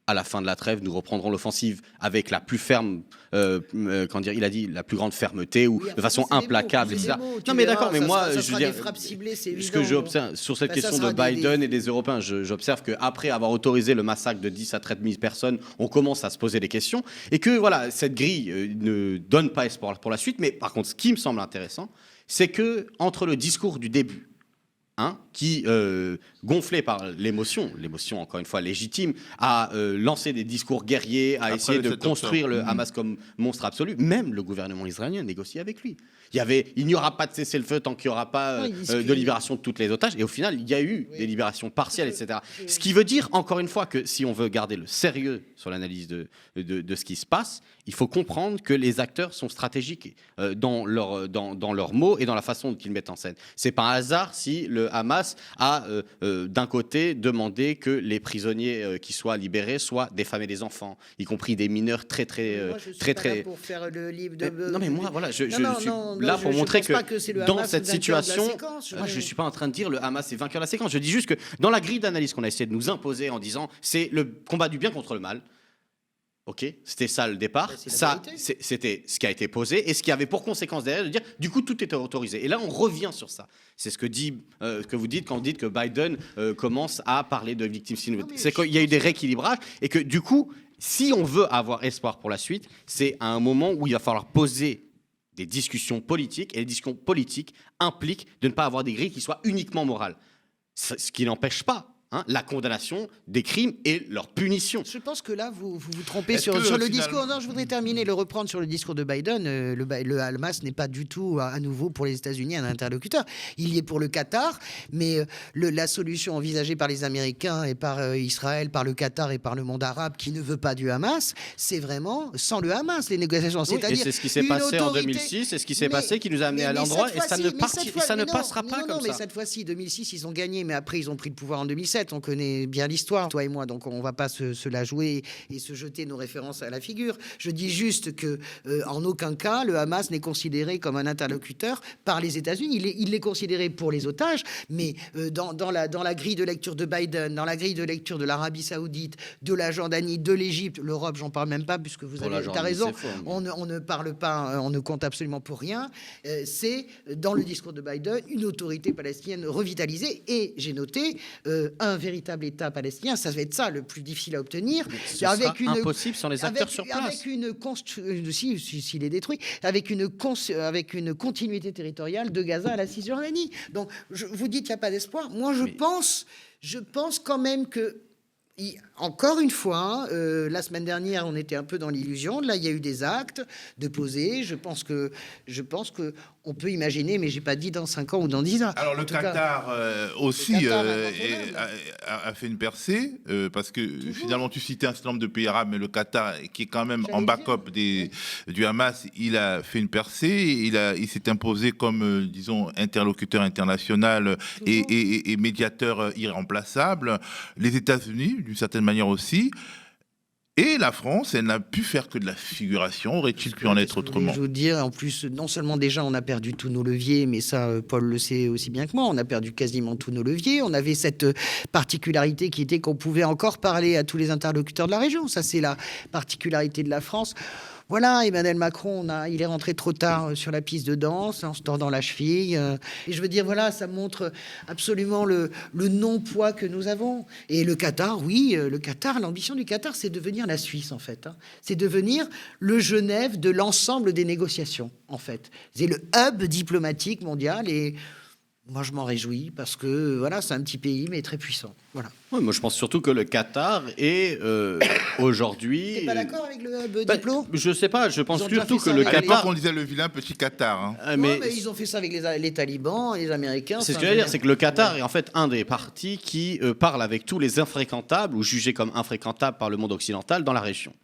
À la fin de la trêve, nous reprendrons l'offensive avec la plus ferme, comment dire, il a dit la plus grande fermeté ou Oui, de façon c'est des mots, implacable, c'est des etc. mots, tu Non, mais verras, d'accord, mais ça moi, sera- ça je sera veux des dire, frappes ciblées, c'est ce évident. que j'observe sur cette Bah, ça question sera de des- Biden et des Européens, j'observe qu'après avoir autorisé le massacre de 10 à 13 000 personnes, on commence à se poser des questions et que voilà, cette grille ne donne pas espoir pour la suite. Mais par contre, ce qui me semble intéressant, c'est que entre le discours du début, qui, gonflé par l'émotion encore une fois légitime, a lancé des discours guerriers, a Après essayé le de 7 construire octobre. le Hamas comme monstre absolu. Même le gouvernement israélien négocie avec lui. Il n'y aura pas de cessez-le-feu tant qu'il n'y aura pas Ouais, il discute. de libération de toutes les otages. Et au final, il y a eu des libérations partielles, etc. Ce qui veut dire, encore une fois, que si on veut garder le sérieux sur l'analyse de ce qui se passe, il faut comprendre que les acteurs sont stratégiques dans leurs mots et dans la façon qu'ils mettent en scène. C'est pas un hasard si le Hamas a d'un côté demandé que les prisonniers qui soient libérés soient des femmes et des enfants, y compris des mineurs très Moi, je suis très pas très là pour faire le livre de. non mais moi voilà, je Non, suis non, là je- pour je montrer pense pas que c'est le dans Hamas cette le vainqueur de la situation, séquence. moi je suis pas en train de dire le Hamas est vainqueur de la séquence. Je dis juste que dans la grille d'analyse qu'on a essayé de nous imposer en disant c'est le combat du bien contre le mal. Ok, c'était ça le départ. Bah, c'est la Ça, vérité. c'était ce qui a été posé et ce qui avait pour conséquence derrière de dire du coup tout était autorisé. Et là on revient sur ça. C'est ce que vous dites quand vous dites que Biden commence à parler de victimes civiles. mais C'est je qu'il y a eu des rééquilibrages et que du coup, si on veut avoir espoir pour la suite, c'est à un moment où il va falloir poser des discussions politiques et les discussions politiques impliquent de ne pas avoir des grilles qui soient uniquement morales. Ce qui n'empêche pas la condamnation des crimes et leur punition. Je pense que là, vous trompez Est-ce sur que, le finalement- discours. Non, je voudrais terminer, le reprendre sur le discours de Biden. Le Hamas n'est pas du tout, à nouveau, pour les États-Unis, un interlocuteur. Il y est pour le Qatar, mais la solution envisagée par les Américains et par Israël, par le Qatar et par le monde arabe qui ne veut pas du Hamas, c'est vraiment sans le Hamas, les négociations. Oui, et C'est-à-dire c'est ce qui s'est une passé en autorité- 2006, c'est ce qui s'est Mais- passé qui nous a amené à mais l'endroit cette et ça fois-ci- ne, mais cette fois- ça ne mais non, passera mais pas non, comme mais ça. cette fois-ci, 2006, ils ont gagné, mais après, ils ont pris le pouvoir en 2007. On connaît bien l'histoire, toi et moi, donc on va pas se la jouer et se jeter nos références à la figure. Je dis juste que en aucun cas, le Hamas n'est considéré comme un interlocuteur par les États-Unis. Il l'est considéré pour les otages, mais dans la grille de lecture de Biden, dans la grille de lecture de l'Arabie Saoudite, de la Jordanie, de l'Égypte, l'Europe, j'en parle même pas, puisque vous Pour la avez Jordanie, raison, c'est faux, mais- on ne parle pas, on ne compte absolument pour rien. C'est dans le discours de Biden une autorité palestinienne revitalisée et j'ai noté un véritable État palestinien. Ça va être ça le plus difficile à obtenir. Ce sera impossible sans les acteurs sur place. Avec s'il est détruit, avec une continuité territoriale de Gaza à la Cisjordanie. Donc, vous dites qu'il n'y a pas d'espoir. Moi, je pense quand même que. Encore une fois, la semaine dernière, on était un peu dans l'illusion. Là, il y a eu des actes de poser. Je pense que on peut imaginer, mais j'ai pas dit dans 5 ans ou dans 10 ans. Alors En le tout cas, Qatar aussi le Qatar a fait une percée parce que finalement tu citais un certain nombre de pays arabes, mais le Qatar qui est quand même en J'allais backup du Hamas, il a fait une percée, il s'est imposé comme disons interlocuteur international et médiateur irremplaçable. Les États-Unis d'une certaine manière aussi. Et la France, elle n'a pu faire que de la figuration. Aurait-il pu en être autrement? Je veux dire, en plus, non seulement déjà, on a perdu tous nos leviers, mais ça, Paul le sait aussi bien que moi, on a perdu quasiment tous nos leviers. On avait cette particularité qui était qu'on pouvait encore parler à tous les interlocuteurs de la région. Ça, c'est la particularité de la France. Voilà, Emmanuel Macron, il est rentré trop tard sur la piste de danse, en se tordant la cheville. Et je veux dire, voilà, ça montre absolument le non-poids que nous avons. Et le Qatar, oui, l'ambition du Qatar, c'est devenir la Suisse, en fait. C'est devenir le Genève de l'ensemble des négociations, en fait. C'est le hub diplomatique mondial et... Moi, je m'en réjouis parce que voilà, c'est un petit pays, mais très puissant. Voilà. Ouais, moi, je pense surtout que le Qatar est aujourd'hui. T'es pas d'accord avec le hub diplo? Je sais pas. Je pense Ils ont déjà surtout fait que ça le avec À l'époque, Qatar. on disait le vilain petit Qatar. Hein. Mais ils ont fait ça avec les talibans, les Américains. C'est ce enfin, que je veux dire, c'est que le Qatar est en fait un des partis qui parle avec tous les infréquentables ou jugés comme infréquentables par le monde occidental dans la région.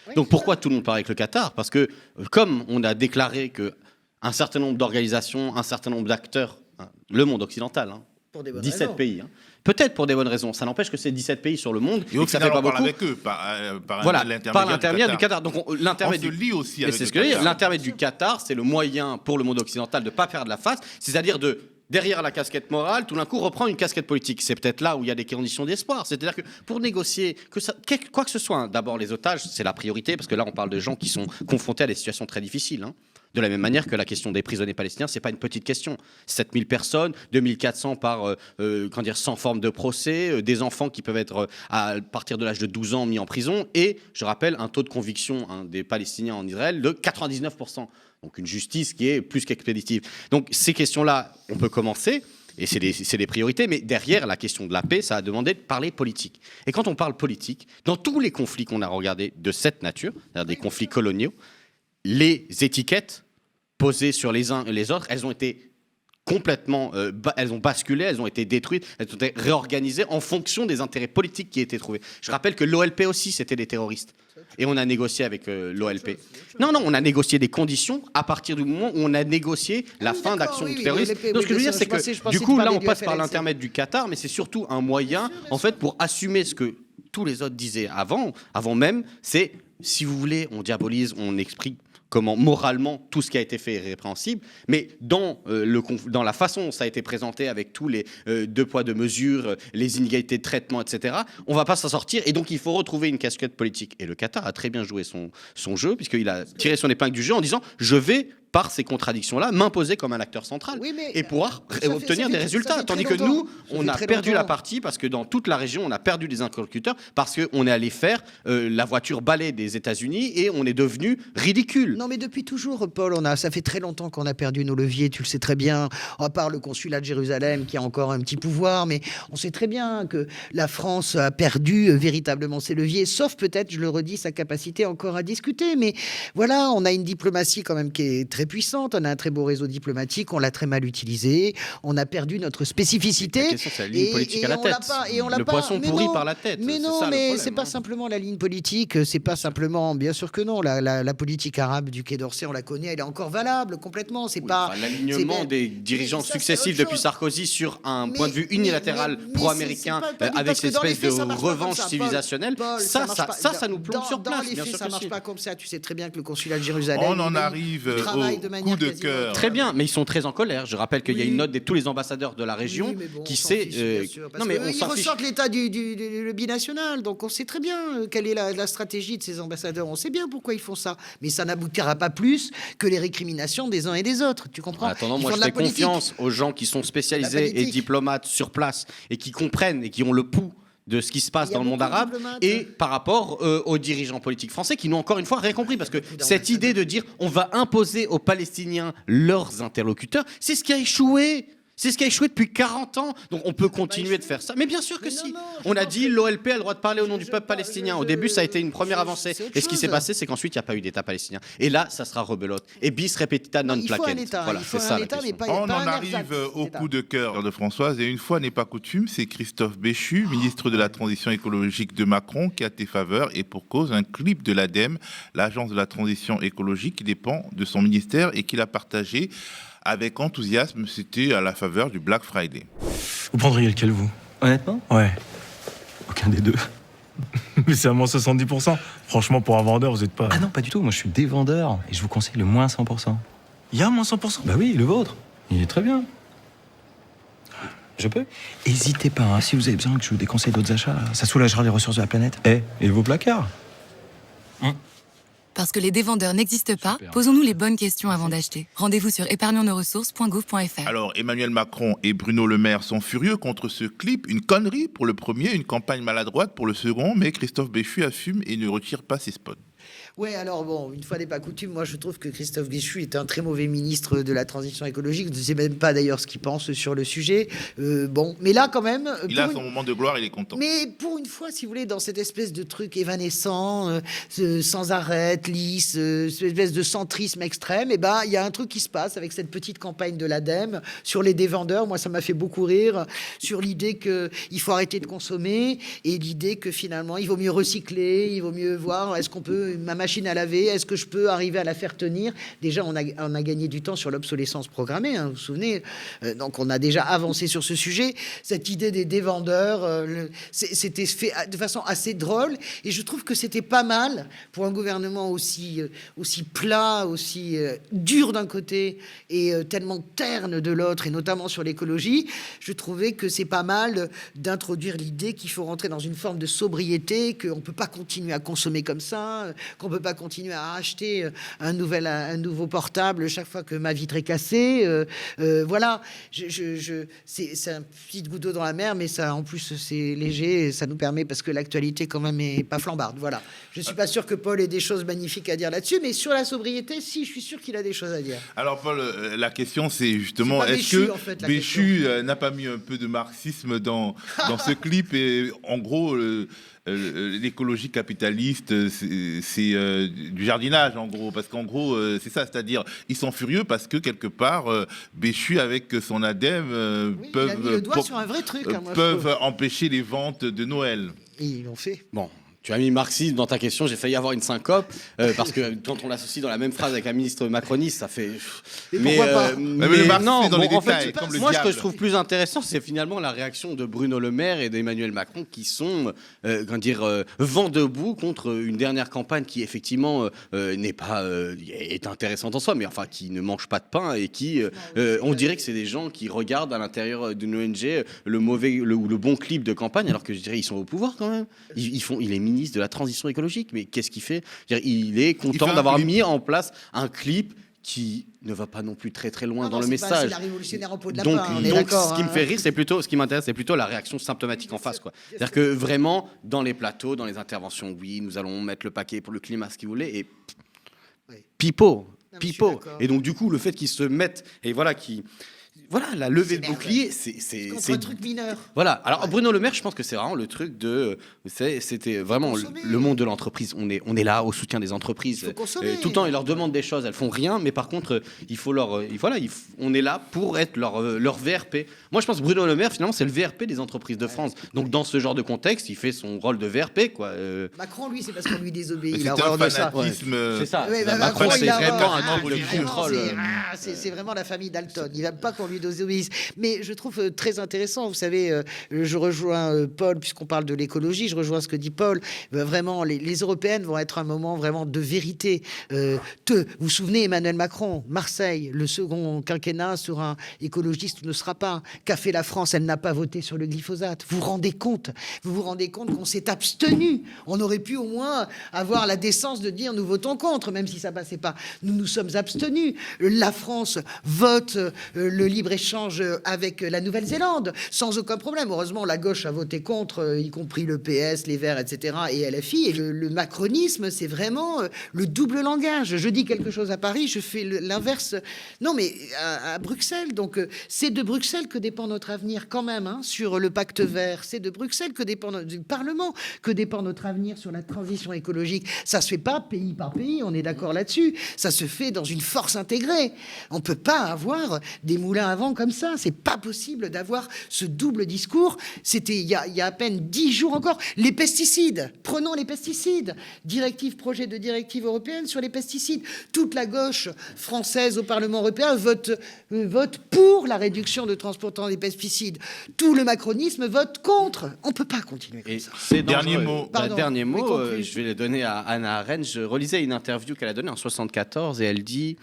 Oui, Donc c'est pourquoi ça. tout le monde parle avec le Qatar? Parce que comme on a déclaré que un certain nombre d'organisations, un certain nombre d'acteurs, le monde occidental, Pour des bonnes 17 raisons. pays, peut-être pour des bonnes raisons, ça n'empêche que c'est 17 pays sur le monde Et au que ça final, fait pas on parle beaucoup. avec eux, par Voilà, l'intermédiaire par l'intermédiaire du Qatar. Qatar. Donc On l'intermédiaire se du lie aussi Et avec c'est le ce que je veux dire. Qatar. L'intermédiaire du Qatar, c'est le moyen pour le monde occidental de ne pas perdre la face, c'est-à-dire de, derrière la casquette morale, tout d'un coup reprendre une casquette politique. C'est peut-être là où il y a des conditions d'espoir. C'est-à-dire que pour négocier, quoi que ce soit, d'abord les otages, c'est la priorité, parce que là on parle de gens qui sont confrontés à des situations très difficiles. De la même manière que la question des prisonniers palestiniens, c'est pas une petite question. 7000 personnes, 2400 sans forme de procès, des enfants qui peuvent être à partir de l'âge de 12 ans mis en prison, et je rappelle un taux de conviction des Palestiniens en Israël de 99%. Donc une justice qui est plus qu'expéditive. Donc ces questions-là, on peut commencer. Et c'est des priorités, mais derrière la question de la paix, ça a demandé de parler politique. Et quand on parle politique, dans tous les conflits qu'on a regardés de cette nature, c'est-à-dire des conflits coloniaux, les étiquettes posées sur les uns et les autres, elles ont été complètement, elles ont basculé, elles ont été détruites, elles ont été réorganisées en fonction des intérêts politiques qui étaient trouvés. Je rappelle que l'OLP aussi, c'était des terroristes. Et on a négocié avec l'OLP. Non, on a négocié des conditions à partir du moment où on a négocié la fin d'action terroriste. Donc ce que je veux dire, c'est que du coup, là, on passe par l'intermède du Qatar, mais c'est surtout un moyen, en fait, pour assumer ce que tous les autres disaient avant même, c'est, si vous voulez, on diabolise, on explique comment moralement tout ce qui a été fait est répréhensible, mais dans la façon dont ça a été présenté avec tous les deux poids deux mesures, les inégalités de traitement, etc., on ne va pas s'en sortir, et donc il faut retrouver une casquette politique. Et le Qatar a très bien joué son jeu, puisqu'il a tiré son épingle du jeu en disant « je vais » par ces contradictions-là, m'imposer comme un acteur central et pouvoir obtenir des résultats. Tandis que nous, on a perdu la partie parce que dans toute la région, on a perdu des interlocuteurs parce qu'on est allé faire la voiture balai des États-Unis et on est devenu ridicule. Non, mais depuis toujours, Paul, ça fait très longtemps qu'on a perdu nos leviers, tu le sais très bien, à part le consulat de Jérusalem qui a encore un petit pouvoir, mais on sait très bien que la France a perdu véritablement ses leviers, sauf peut-être, je le redis, sa capacité encore à discuter. Mais voilà, on a une diplomatie quand même qui est très puissante, on a un très beau réseau diplomatique, on l'a très mal utilisé, on a perdu notre spécificité. La question, c'est la ligne politique à la tête. Le poisson pourri par la tête. Mais non, mais c'est pas simplement la ligne politique, c'est pas simplement, bien sûr que non, la politique arabe du Quai d'Orsay, on la connaît, elle est encore valable complètement. C'est pas l'alignement des dirigeants successifs depuis Sarkozy sur un point de vue unilatéral pro-américain avec cette espèce de revanche civilisationnelle. Ça nous plombe sur place. Dans les bien faits, sûr ça que marche si. pas comme ça. Tu sais très bien que le consulat de Jérusalem. On en arrive au coup de cœur. Très bien, mais ils sont très en colère. Je rappelle qu'il y a une note de tous les ambassadeurs de la région qui sait. Non, mais ils ressortent l'état du binational, donc on sait très bien quelle est la stratégie de ces ambassadeurs. On sait bien pourquoi ils font ça, mais ça n'aboutira pas plus que les récriminations des uns et des autres. Tu comprends? Attends, moi je fais confiance aux gens qui sont spécialisés et diplomates sur place et qui comprennent et qui ont le pouls de ce qui se passe dans le monde arabe et par rapport aux dirigeants politiques français qui n'ont encore une fois rien compris, parce que cette idée de dire on va imposer aux Palestiniens leurs interlocuteurs, c'est ce qui a échoué. C'est ce qui a échoué depuis 40 ans. Donc on peut continuer de faire ça. Mais bien sûr que si. On a dit l'OLP a le droit de parler au nom du peuple palestinien. Au début, ça a été une première avancée. Et ce qui s'est passé, c'est qu'ensuite, il n'y a pas eu d'État palestinien. Et là, ça sera rebelote. Et bis repetita non placet. Voilà, c'est ça la question. On en arrive au coup de cœur de Françoise. Et une fois n'est pas coutume, c'est Christophe Béchu, ministre de la Transition écologique de Macron, qui a tes faveurs. Et pour cause, un clip de l'ADEME, l'agence de la transition écologique, qui dépend de son ministère et qu'il a partagé avec enthousiasme. C'était à la faveur du Black Friday. Vous prendriez lequel, vous? Honnêtement? Ouais. Aucun des deux. Mais c'est à moins 70%. Franchement, pour un vendeur, vous êtes pas... Ah non, pas du tout. Moi, je suis des vendeurs et je vous conseille le moins 100%. Il y a moins 100%? Bah oui, le vôtre. Il est très bien. Je peux? Hésitez pas, hein. Si vous avez besoin que je vous déconseille d'autres achats, ça soulagera les ressources de la planète. Et vos placards. Parce que les dévendeurs n'existent pas, Super. posons-nous les bonnes questions avant d'acheter. Rendez-vous sur épargnonsnosressources.gouv.fr. Alors, Emmanuel Macron et Bruno Le Maire sont furieux contre ce clip. Une connerie pour le premier, une campagne maladroite pour le second, mais Christophe Béchu assume et ne retire pas ses spots. Ouais, alors bon, une fois n'est pas coutume, moi je trouve que Christophe Béchu est un très mauvais ministre de la transition écologique. Je ne sais même pas d'ailleurs ce qu'il pense sur le sujet. Bon, mais là quand même... Il a son moment de gloire, il est content. Mais pour une fois, si vous voulez, dans cette espèce de truc évanescent, sans arrêt, lisse, cette espèce de centrisme extrême, eh ben, il y a un truc qui se passe avec cette petite campagne de l'ADEME sur les dévendeurs. Moi, ça m'a fait beaucoup rire sur l'idée qu'il faut arrêter de consommer et l'idée que finalement, il vaut mieux recycler, il vaut mieux voir est-ce qu'on peut, ma machine à laver, est-ce que je peux arriver à la faire tenir. Déjà, on a gagné du temps sur l'obsolescence programmée, hein, vous vous souvenez. Donc, on a déjà avancé sur ce sujet. Cette idée des dévendeurs, c'était fait de façon assez drôle. Et je trouve que c'était pas mal pour un gouvernement aussi plat, aussi dur d'un côté et tellement terne de l'autre, et notamment sur l'écologie. Je trouvais que c'est pas mal d'introduire l'idée qu'il faut rentrer dans une forme de sobriété, qu'on ne peut pas continuer à consommer comme ça, qu'on ne peut pas continuer à acheter un nouveau portable chaque fois que ma vitre est cassée. Voilà, c'est un petit goutte d'eau dans la mer, mais ça, en plus, c'est léger et ça nous permet, parce que l'actualité, quand même, est pas flambarde. Voilà. Je suis pas sûr que Paul ait des choses magnifiques à dire là-dessus, mais sur la sobriété, si, je suis sûr qu'il a des choses à dire. Alors, Paul, la question, c'est justement, C'est pas est-ce Béchu, que en fait, la Béchu n'a pas mis un peu de marxisme dans ce clip? Et en gros, l'écologie capitaliste, c'est du jardinage, en gros. Parce qu'en gros, c'est ça, c'est-à-dire, ils sont furieux parce que, quelque part, Béchu, avec son ADEME, Oui, il a mis le doigt sur un vrai truc, hein, moi, je peuvent trouve. empêcher les ventes de Noël. Et ils l'ont fait. Bon. Tu as mis marxisme dans ta question, j'ai failli avoir une syncope, parce que quand on l'associe dans la même phrase avec un ministre macroniste, ça fait... Mais pourquoi pas Mais le marxisme, non, c'est dans les en détails, fait, comme le moi, ce que diable. je trouve plus intéressant, c'est finalement la réaction de Bruno Le Maire et d'Emmanuel Macron qui sont, vent debout contre une dernière campagne qui, effectivement, n'est pas... est intéressante en soi, mais enfin, qui ne mange pas de pain et qui... on dirait que c'est des gens qui regardent à l'intérieur d'une ONG le mauvais ou le bon clip de campagne, alors que je dirais ils sont au pouvoir quand même. Il est ministre de la transition écologique, mais qu'est-ce qu'il fait? Il est content d'avoir mis en place un clip qui ne va pas non plus très très loin dans le message. C'est la révolutionnaire en peau de Donc, lapin, on est d'accord. ce qui me fait rire, ce qui m'intéresse, c'est plutôt la réaction symptomatique en face, quoi. C'est-à-dire que vraiment, dans les plateaux, dans les interventions, oui, nous allons mettre le paquet pour le climat, ce qu'il voulait, et Oui. pipeau. mais je suis d'accord. Et donc, du coup, le fait qu'ils se mettent, et voilà, la levée de s'énerve. bouclier, C'est contre un truc mineur. voilà. Alors Ouais. Bruno Le Maire, je pense que c'est vraiment le truc de, c'était vraiment consommer. le monde de l'entreprise. On est là au soutien des entreprises. Il faut consommer. Tout le temps, ils leur demandent des choses, elles font rien, mais par contre, il faut on est là pour être leur VRP. Moi, je pense que Bruno Le Maire, finalement, c'est le VRP des entreprises de France. Donc, dans ce genre de contexte, il fait son rôle de VRP, quoi. Macron, lui, c'est parce qu'on lui désobéit. Mais Il a c'est un horreur de ça. fanatisme. C'est ça. Ouais, bah, Macron, Macron, c'est il a vraiment horreur. un Ah, truc de vraiment, contrôle. C'est vraiment la famille Dalton. Il n'aime pas qu'on lui désobéisse. Mais je trouve très intéressant, vous savez, je rejoins Paul, puisqu'on parle de l'écologie, je rejoins ce que dit Paul. Vraiment, les Européennes vont être un moment vraiment de vérité. Vous vous souvenez, Emmanuel Macron, Marseille, le second quinquennat sur un écologiste ne sera pas. Qu'a fait la France? Elle n'a pas voté sur le glyphosate. Vous vous rendez compte? Vous vous rendez compte qu'on s'est abstenu? On aurait pu au moins avoir la décence de dire nous votons contre, même si ça passait pas. Nous nous sommes abstenus. La France vote le libre-échange avec la Nouvelle-Zélande, sans aucun problème. Heureusement, la gauche a voté contre, y compris le PS, les Verts, etc., et LFI. Et le macronisme, c'est vraiment le double langage. Je dis quelque chose à Paris, je fais l'inverse. Non, mais à Bruxelles. Donc, c'est de Bruxelles que dépend notre avenir quand même, hein, sur le pacte vert. C'est de Bruxelles que dépend du Parlement que dépend notre avenir sur la transition écologique. Ça se fait pas pays par pays, on est d'accord là-dessus. Ça se fait dans une force intégrée. On peut pas avoir des moulins à vent comme ça. C'est pas possible d'avoir ce double discours. C'était il y a à peine 10 jours encore. Les pesticides. Prenons les pesticides. Projet de directive européenne sur les pesticides. Toute la gauche française au Parlement européen vote pour la réduction de transportant des pesticides. Tout le macronisme vote contre. On peut pas continuer comme Et ça. c'est Dernier dangereux. mot. Pardon. Dernier Oui, mot, conclue. je vais le donner à Hannah Arendt. Je relisais une interview qu'elle a donnée en 74 et elle dit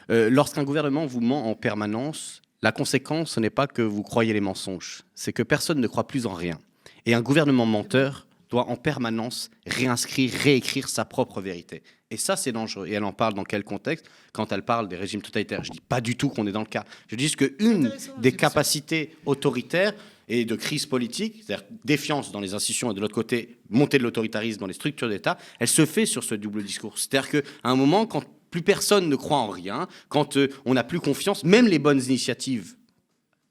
lorsqu'un gouvernement vous ment en permanence, la conséquence, ce n'est pas que vous croyez les mensonges, c'est que personne ne croit plus en rien. Et un gouvernement menteur doit en permanence réécrire sa propre vérité. Et ça, c'est dangereux. Et elle en parle dans quel contexte? Quand elle parle des régimes totalitaires. Je ne dis pas du tout qu'on est dans le cas. Je dis qu'une des capacités autoritaires et de crise politique, c'est-à-dire défiance dans les institutions et de l'autre côté, montée de l'autoritarisme dans les structures d'État, elle se fait sur ce double discours. C'est-à-dire qu'à un moment, quand plus personne ne croit en rien, quand on n'a plus confiance, même les bonnes initiatives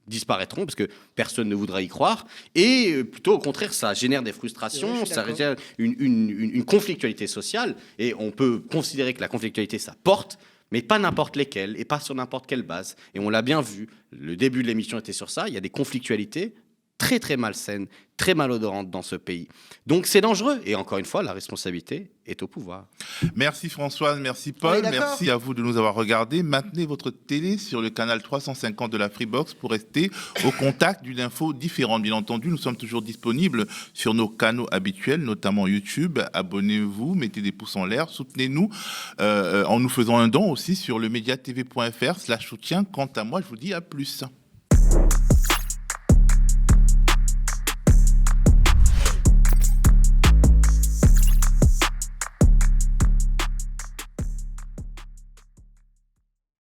disparaîtront parce que personne ne voudra y croire, et plutôt au contraire ça génère des frustrations, Oui, ça génère une conflictualité sociale, et on peut considérer que la conflictualité ça porte, mais pas n'importe lesquelles et pas sur n'importe quelle base, et on l'a bien vu, le début de l'émission était sur ça, il y a des conflictualités très très malsaines, très malodorantes dans ce pays. Donc c'est dangereux, et encore une fois la responsabilité est au pouvoir. Merci Françoise, merci On Paul, est d'accord. merci à vous de nous avoir regardés. Maintenez votre télé sur le canal 350 de la Freebox pour rester au contact d'une info différente. Bien entendu, nous sommes toujours disponibles sur nos canaux habituels, notamment YouTube. Abonnez-vous, mettez des pouces en l'air, soutenez-nous en nous faisant un don aussi sur le mediatv.fr/soutien. Quant à moi, je vous dis à plus.